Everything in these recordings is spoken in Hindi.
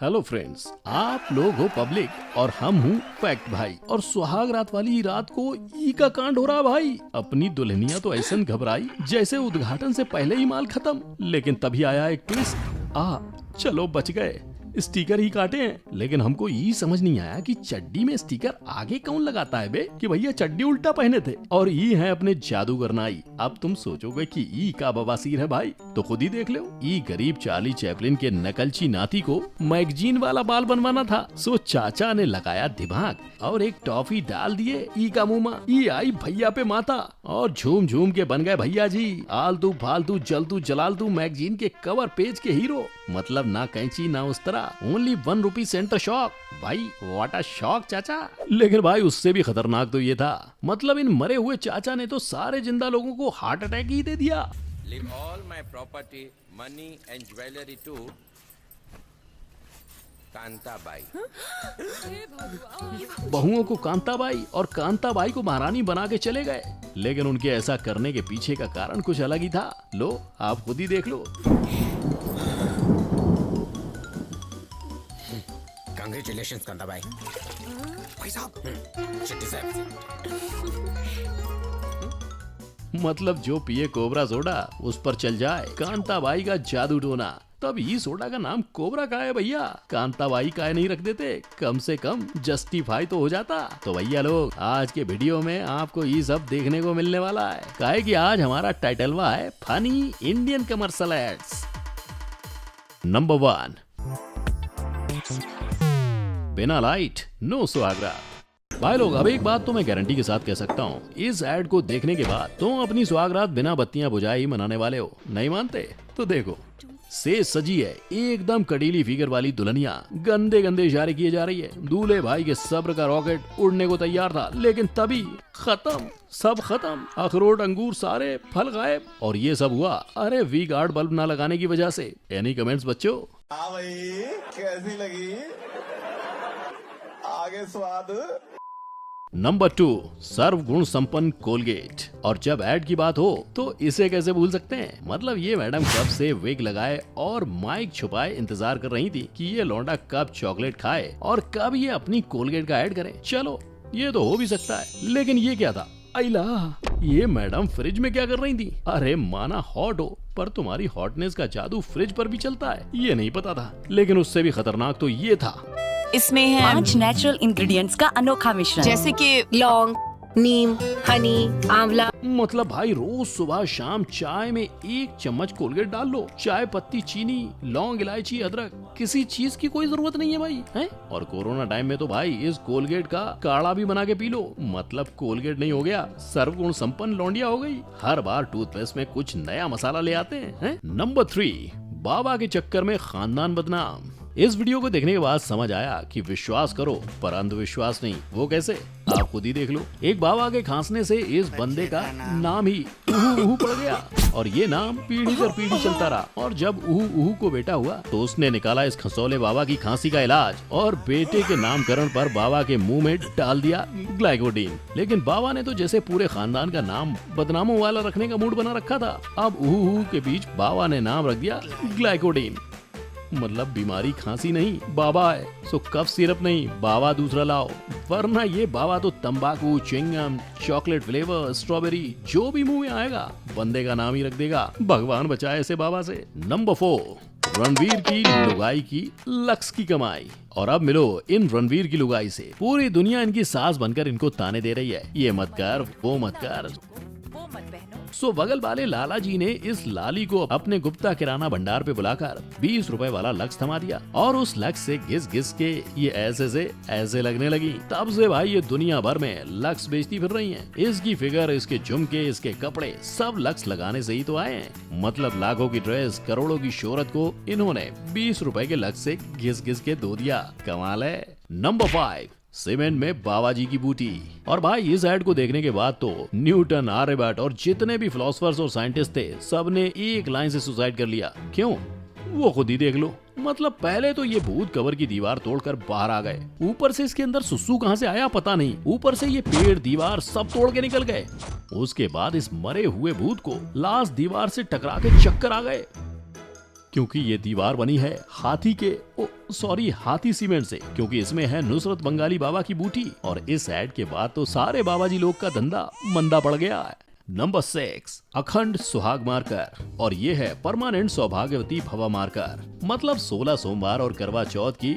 हेलो फ्रेंड्स, आप लोग हो पब्लिक और हम हूँ फैक्ट भाई। और सुहाग रात वाली रात को ई का कांड हो रहा भाई। अपनी दुल्हनिया तो ऐसा घबराई जैसे उद्घाटन से पहले ही माल खत्म। लेकिन तभी आया एक ट्विस्ट। चलो बच गए, स्टिकर ही काटे हैं। लेकिन हमको ये समझ नहीं आया कि चड्डी में स्टिकर आगे कौन लगाता है बे, कि भैया चड्डी उल्टा पहने थे। और ये है अपने जादूगर नाई। अब तुम सोचोगे कि ई का बवासीर है भाई, तो खुद ही देख लो। ई गरीब चार्ली चैपलिन के नकलची नाती को मैगजीन वाला बाल बनवाना था, सो चाचा ने लगाया दिमाग और एक टॉफी डाल दिए ई का मुंह में। ई आई भैया पे माता और झूम झूम के बन गए भैया जी आलतू फालतू जलतू जलालतू मैगजीन के कवर पेज के हीरो। मतलब ना कैंची ना उस तरह, ओनली 1 रुपी सेंटर शॉक। भाई व्हाट अ शॉक चाचा। लेकिन भाई उससे भी खतरनाक तो ये था, मतलब इन मरे हुए चाचा ने तो सारे जिंदा लोगों को हार्ट अटैक ही दे दिया। Leave all my property, money and jewelry to Kantabai. बहुओं को कांताबाई और कांताबाई को महारानी बना के चले गए। लेकिन उनके ऐसा करने के पीछे का कारण कुछ अलग ही था। लो आप खुद ही देख लो। कांग्रेचुलेशंस कांताबाई। भाई साहब, चिट्ठी साहब। मतलब जो पिए कोबरा सोडा उस पर चल जाए कांताबाई का जादू टोना। तब ये सोडा का नाम कोबरा का है भैया, कांताबाई का नहीं रख देते, कम से कम जस्टिफाई तो हो जाता। तो भैया लोग आज के वीडियो में आपको ये सब देखने को मिलने वाला है। काहे कि आज हमारा टाइटलवा है funny Indian commercial ads. Number 1, बिना लाइट नो सुहागरात। भाई लोग अब एक बात तो मैं गारंटी के साथ कह सकता हूँ, इस एड को देखने के बाद तुम अपनी सुहागरात बिना बत्तियां बुझाए ही मनाने वाले हो। नहीं मानते तो देखो, से सजी है एकदम कटीली फिगर वाली दुल्हनिया, गंदे गंदे इशारे किए जा रही है। दूल्हे भाई के सब्र का रॉकेट उड़ने को तैयार था, लेकिन तभी खत्म, सब खत्म। अखरोट अंगूर सारे फल गायब। और ये सब हुआ अरे वी गार्ड बल्ब ना लगाने की वजह से। एनी कमेंट्स बच्चों? हाँ भाई, कैसी लगी आगे स्वाद? नंबर 2, सर्व गुण संपन्न कोलगेट। और जब ऐड की बात हो तो इसे कैसे भूल सकते हैं। मतलब ये मैडम कब से विग लगाए और माइक छुपाए इंतजार कर रही थी कि ये लौंडा कब चॉकलेट खाए और कब ये अपनी कोलगेट का ऐड करे। चलो ये तो हो भी सकता है, लेकिन ये क्या था? अइला, ये मैडम फ्रिज में क्या कर रही थी? अरे माना हॉट हो, पर तुम्हारी हॉटनेस का जादू फ्रिज पर भी चलता है, ये नहीं पता था। लेकिन उससे भी खतरनाक तो ये था, इसमें है 5 नेचुरल इंग्रेडिएंट्स का अनोखा मिश्रण, जैसे कि लौंग, नीम, हनी, आंवला। मतलब भाई रोज सुबह शाम चाय में 1 चम्मच कोलगेट डाल लो। चाय पत्ती, चीनी, लौंग, इलायची, अदरक, किसी चीज की कोई जरूरत नहीं है भाई, हैं? और कोरोना टाइम में तो भाई इस कोलगेट का काढ़ा भी बना के पी लो। मतलब कोलगेट नहीं हो गया, सर्वगुण संपन्न लौंडिया हो गई। हर बार टूथपेस्ट में कुछ नया मसाला ले आते हैं। नंबर 3, बाबा के चक्कर में खानदान बदनाम। इस वीडियो को देखने के बाद समझ आया कि विश्वास करो पर अंधविश्वास नहीं। वो कैसे, आप खुद ही देख लो। एक बाबा के खांसने से इस बंदे का नाम ही उहू उहू पड़ गया और ये नाम पीढ़ी दर पीढ़ी चलता रहा। और जब उहू उहू को बेटा हुआ तो उसने निकाला इस खसौले बाबा की खांसी का इलाज और बेटे के नामकरण पर बाबा के मुंह में डाल दिया ग्लाइकोडीन। लेकिन बाबा ने तो जैसे पूरे खानदान का नाम बदनामों वाला रखने का मूड बना रखा था। अब उहू उहू के बीच बाबा ने नाम रख दिया ग्लाइकोडीन। मतलब बीमारी खांसी नहीं, बाबा है, सो कफ सिरप नहीं, बाबा दूसरा लाओ। वरना ये बाबा तो तंबाकू, च्युइंगम, चॉकलेट फ्लेवर, स्ट्रॉबेरी जो भी मुंह में आएगा बंदे का नाम ही रख देगा। भगवान बचाए ऐसे बाबा से। नंबर 4, रणवीर की लुगाई की लक्स की कमाई। और अब मिलो इन रणवीर की लुगाई से। पूरी दुनिया इनकी सास बनकर इनको ताने दे रही है, ये मत कर, वो मत कर। सो बगल वाले लाला जी ने इस लाली को अपने गुप्ता किराना भंडार पे बुलाकर 20 रुपए वाला लक्स थमा दिया और उस लक्स से घिस घिस के ये ऐसे से ऐसे लगने लगी। तब से भाई ये दुनिया भर में लक्स बेचती फिर रही हैं। इसकी फिगर, इसके झुमके, इसके कपड़े सब लक्स लगाने से ही तो आए हैं। मतलब लाखों की ड्रेस, करोड़ों की शोहरत को इन्होंने 20 रुपए के लक्स से घिस घिस के धो दिया। कमाल है। नंबर 5, सीमेंट में बाबा जी की बूटी। और भाई इस ऐड को देखने के बाद तो न्यूटन, आर्यभट्ट और जितने भी फिलोसफर्स और साइंटिस्ट थे सबने एक लाइन से सुसाइड कर लिया। क्यों, वो खुद ही देख लो। मतलब पहले तो ये भूत कवर की दीवार तोड़कर बाहर आ गए, ऊपर से इसके अंदर सुसु कहां से आया पता नहीं, ऊपर से ये पेड़ दीवार सब तोड़ के निकल गए। उसके बाद इस मरे हुए भूत को लास्ट दीवार से टकरा के चक्कर आ गए। क्योंकि ये दीवार बनी है हाथी सीमेंट से, क्योंकि इसमें है नुसरत बंगाली बाबा की बूटी। और इस ऐड के बाद तो सारे बाबाजी लोग का धंधा मंदा पड़ गया है। नंबर 6, अखंड सुहाग मार्कर, और ये है परमानेंट सौभाग्यवती भवा मार्कर। मतलब 16 सोमवार और करवा चौथ की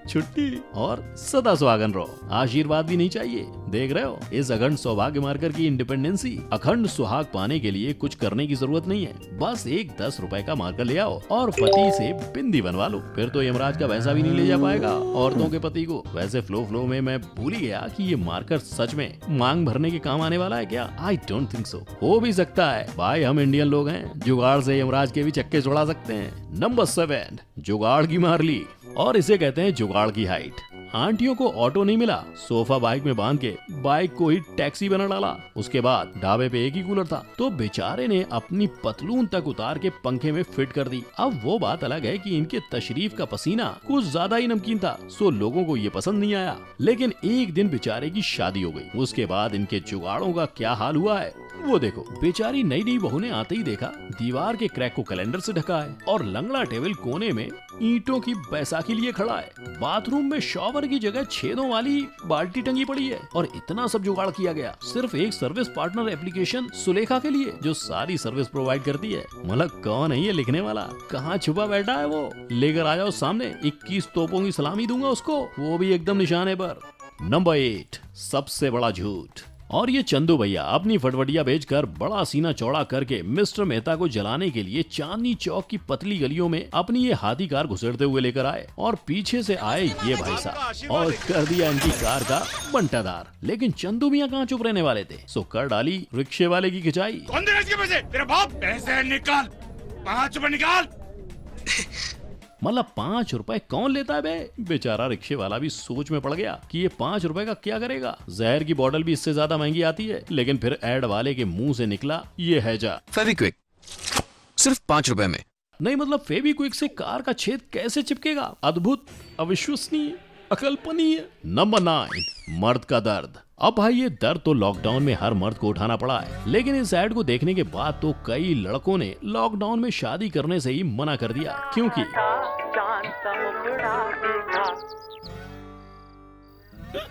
छुट्टी और सदा सुहागन रहो, आशीर्वाद भी नहीं चाहिए। देख रहे हो इस अखंड सौभाग्य मार्कर की इंडिपेंडेंसी। अखंड सुहाग पाने के लिए कुछ करने की जरूरत नहीं है, बस एक 10 रुपए का मार्कर ले आओ और पति से बिंदी बनवा लो, फिर तो यमराज का पैसा भी नहीं ले जा पाएगा औरतों के पति को। वैसे फ्लो में मैं भूल ही गया कि ये मार्कर सच में मांग भरने के काम आने वाला है क्या? I don't think so. हो भी सकता है भाई, हम इंडियन लोग हैं, जुगाड़ से यमराज के भी चक्के छुड़ा सकते हैं। नंबर 7, जुगाड़ की मारली, और इसे कहते हैं जुगाड़ की हाइट। आंटियों को ऑटो नहीं मिला, सोफा बाइक में बांध के बाइक को ही टैक्सी बना डाला। उसके बाद ढाबे पे एक ही कूलर था तो बेचारे ने अपनी पतलून तक उतार के पंखे में फिट कर दी। अब वो बात अलग है कि इनके तशरीफ का पसीना कुछ ज्यादा ही नमकीन था, सो लोगों को ये पसंद नहीं आया। लेकिन एक दिन बेचारे की शादी हो गई, उसके बाद इनके जुगाड़ों का क्या हाल हुआ है वो देखो। बेचारी नई बहू ने आते ही देखा दीवार के क्रैक को कैलेंडर से ढका है और लंगड़ा टेबल कोने में ईंटों की बैसाखी लिए खड़ा है। बाथरूम में शॉवर की जगह छेदों वाली बाल्टी टंगी पड़ी है। और इतना सब जुगाड़ किया गया सिर्फ एक सर्विस पार्टनर एप्लीकेशन सुलेखा के लिए, जो सारी सर्विस प्रोवाइड करती है। मतलब कौन है ये लिखने वाला, कहाँ छुपा बैठा है वो? लेकर आ जाओ सामने, 21 तोपों की सलामी दूंगा उसको, वो भी एकदम निशाने पर। नंबर 8, सबसे बड़ा झूठ, और ये चंदू भैया अपनी फटफटिया बेचकर बड़ा सीना चौड़ा करके मिस्टर मेहता को जलाने के लिए चांदनी चौक की पतली गलियों में अपनी ये हाथी कार घुसेड़ते हुए लेकर आए। और पीछे से आए ये भाई साहब और कर दिया इनकी कार का बंटादार। लेकिन चंदू भैया कहाँ चुप रहने वाले थे, सो कर डाली रिक्शे वाले की खिंचाई। कौन देगा इसके पैसे? तेरा बाप। पैसे निकाल, 5 रुपए निकाल। मतलब 5 रुपए कौन लेता है बे? बेचारा रिक्शे वाला भी सोच में पड़ गया कि ये 5 रुपए का क्या करेगा। जहर की बोतल भी इससे ज्यादा महंगी आती है। लेकिन फिर एड वाले के मुंह से निकला ये हैजा, फेविक्विक सिर्फ 5 रुपए में। नहीं मतलब फेविक्विक से कार का छेद कैसे चिपकेगा? अद्भुत, अविश्वसनीय, अकल्पनीय। नंबर 9, मर्द का दर्द। अब भाई ये दर्द तो लॉकडाउन में हर मर्द को उठाना पड़ा है, लेकिन इस ऐड को देखने के बाद तो कई लड़कों ने लॉकडाउन में शादी करने से ही मना कर दिया, क्योंकि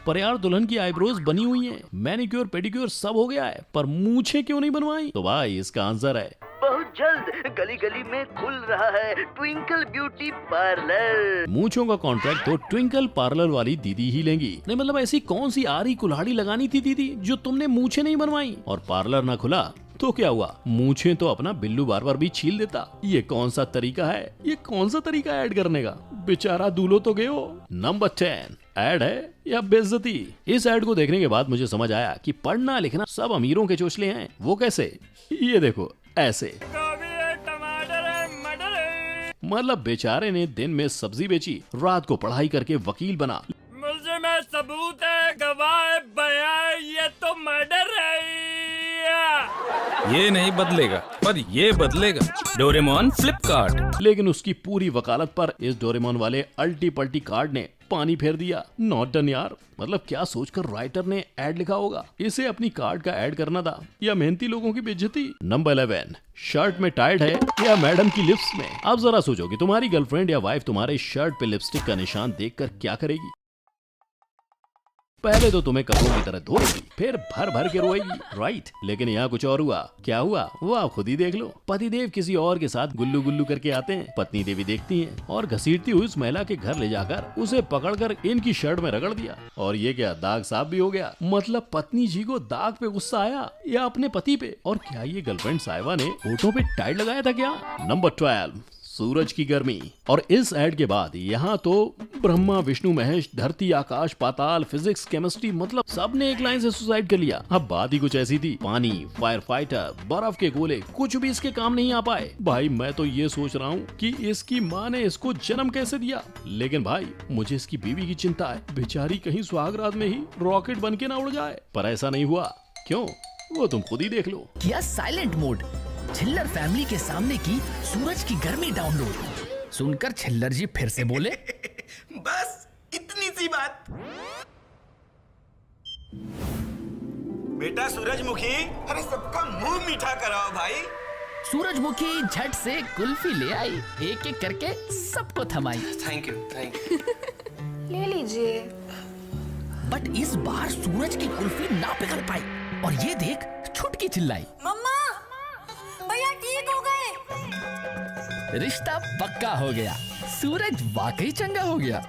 पर यार दुल्हन की आईब्रोज बनी हुई हैं, मैनिक्योर पेडिक्योर सब हो गया है, पर मूछें क्यों नहीं बनवाई? तो भाई इसका आंसर है बहुत जल्द गली गली में खुल रहा है ट्विंकल ब्यूटी पार्लर। मूंछों का कॉन्ट्रैक्ट तो ट्विंकल पार्लर वाली दीदी ही लेंगी। नहीं मतलब ऐसी कौन सी आरी कुल्हाड़ी लगानी थी दीदी जो तुमने मूछें नहीं बनवाई? और पार्लर ना खुला तो क्या हुआ, मूछें तो अपना बिल्लू बार भी छील देता। ये कौन सा तरीका है, ये कौन सा तरीका ऐड करने का? बेचारा दूल्हो तो गयो। नंबर 10, ऐड है या बेइज्जती। इस ऐड को देखने के बाद मुझे समझ आया कि पढ़ना लिखना सब अमीरों के चोचले हैं। वो कैसे? ये देखो ऐसे। मतलब बेचारे ने दिन में सब्जी बेची, रात को पढ़ाई करके वकील बना। मुझे में सबूत है, गवाह बयान, ये तो मर्डर है। ये नहीं बदलेगा, पर ये बदलेगा। डोरेमोन फ्लिपकार्ट। लेकिन उसकी पूरी वकालत पर इस डोरेमोन वाले अल्टी पल्टी कार्ड ने पानी फेर दिया। नॉट डन यार। मतलब क्या सोचकर राइटर ने ऐड लिखा होगा? इसे अपनी कार्ड का ऐड करना था या मेहनती लोगों की बेइज्जती। नंबर 11, शर्ट में टाइड है या मैडम की लिप्स में। अब जरा सोचो कि तुम्हारी गर्लफ्रेंड या वाइफ तुम्हारे शर्ट पे लिपस्टिक का निशान देखकर क्या करेगी? पहले तो तुम्हें कपड़ों की तरह धोएगी, फिर भर भर के रोएगी, राइट? लेकिन यहाँ कुछ और हुआ। क्या हुआ वो आप खुद ही देख लो। पतिदेव किसी और के साथ गुल्लू गुल्लू करके आते हैं, पत्नी देवी देखती हैं और घसीटती हुई उस महिला के घर ले जाकर उसे पकड़कर इनकी शर्ट में रगड़ दिया। और ये क्या, दाग साफ भी हो गया? मतलब पत्नी जी को दाग पे गुस्सा आया या अपने पति पे? और क्या ये गर्लफ्रेंड साहिबा ने होठों पे टाइड लगाया था क्या? नंबर 12, सूरज की गर्मी। और इस ऐड के बाद यहाँ तो ब्रह्मा विष्णु महेश, धरती आकाश पाताल, फिजिक्स केमिस्ट्री, मतलब सब ने एक लाइन से सुसाइड कर लिया। अब बात ही कुछ ऐसी थी, पानी, फायर फाइटर, बर्फ के गोले, कुछ भी इसके काम नहीं आ पाए। भाई मैं तो ये सोच रहा हूँ कि इसकी माँ ने इसको जन्म कैसे दिया। लेकिन भाई मुझे इसकी बीवी की चिंता है, बेचारी कहीं सुहागरात में ही रॉकेट बन के ना उड़ जाए। पर ऐसा नहीं हुआ। क्यों? वो तुम खुद ही देख लो। किया साइलेंट मोड, छिल्लर फैमिली के सामने की सूरज की गर्मी डाउनलोड। सुनकर छिल्लर जी फिर से बोले बस इतनी सी बात। बेटा सूरजमुखी, अरे सबका मुंह मीठा कराओ भाई। सूरजमुखी झट से कुल्फी ले आई, एक एक करके सबको थमाई। Thank you. ले लीजिए। बट इस बार सूरज की कुल्फी ना पिघल पाई और ये देख छुटकी चिल्लाई, मम्मा, भैया ठीक हो गए। रिश्ता पक्का हो गया, सूरज वाकई चंगा हो गया।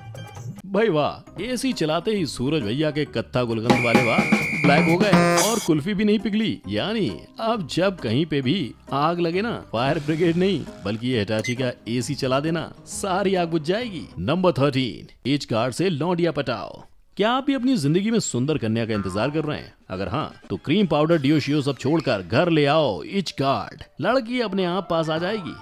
भाई वाह, एसी चलाते ही सूरज भैया के कत्था गुलकंद वाले वाह ब्लैक हो गए और कुल्फी भी नहीं पिघली। यानी अब जब कहीं पे भी आग लगे ना, फायर ब्रिगेड नहीं बल्कि ये हिटाची का एसी चला देना, सारी आग बुझ जाएगी। नंबर 13, एज कार्ड से लौंडिया पटाओ। क्या आप भी अपनी जिंदगी में सुंदर कन्या का इंतजार कर रहे हैं? अगर हाँ तो क्रीम पाउडर डियो शियो सब छोड़कर घर ले आओ एज कार्ड। लड़की अपने आप पास आ जाएगी।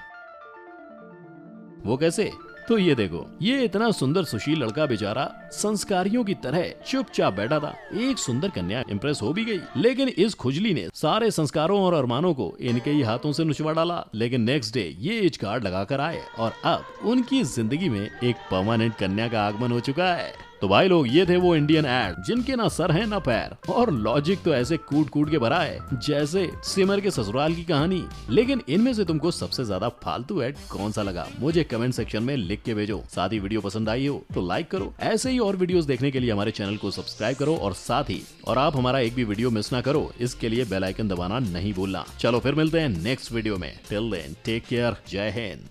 वो कैसे? तो ये देखो, ये इतना सुंदर सुशील लड़का बेचारा संस्कारियों की तरह चुपचाप बैठा था। एक सुंदर कन्या इंप्रेस हो भी गई, लेकिन इस खुजली ने सारे संस्कारों और अरमानों को इनके ही हाथों से नुचवा डाला। लेकिन नेक्स्ट डे ये एज कार्ड लगाकर आए और अब उनकी जिंदगी में एक परमानेंट कन्या का आगमन हो चुका है। तो भाई लोग, ये थे वो इंडियन एड जिनके ना सर है ना पैर और लॉजिक तो ऐसे कूट कूट के भरा है जैसे सिमर के ससुराल की कहानी। लेकिन इनमें से तुमको सबसे ज्यादा फालतू एड कौन सा लगा, मुझे कमेंट सेक्शन में लिख के भेजो। साथ ही वीडियो पसंद आई हो तो लाइक करो। ऐसे ही और वीडियोस देखने के लिए हमारे चैनल को सब्सक्राइब करो और साथ ही आप हमारा एक भी वीडियो मिस ना करो, इसके लिए बेल आइकन दबाना नहीं भूलना। चलो फिर मिलते हैं नेक्स्ट वीडियो में। टिल देन टेक केयर, जय हिंद।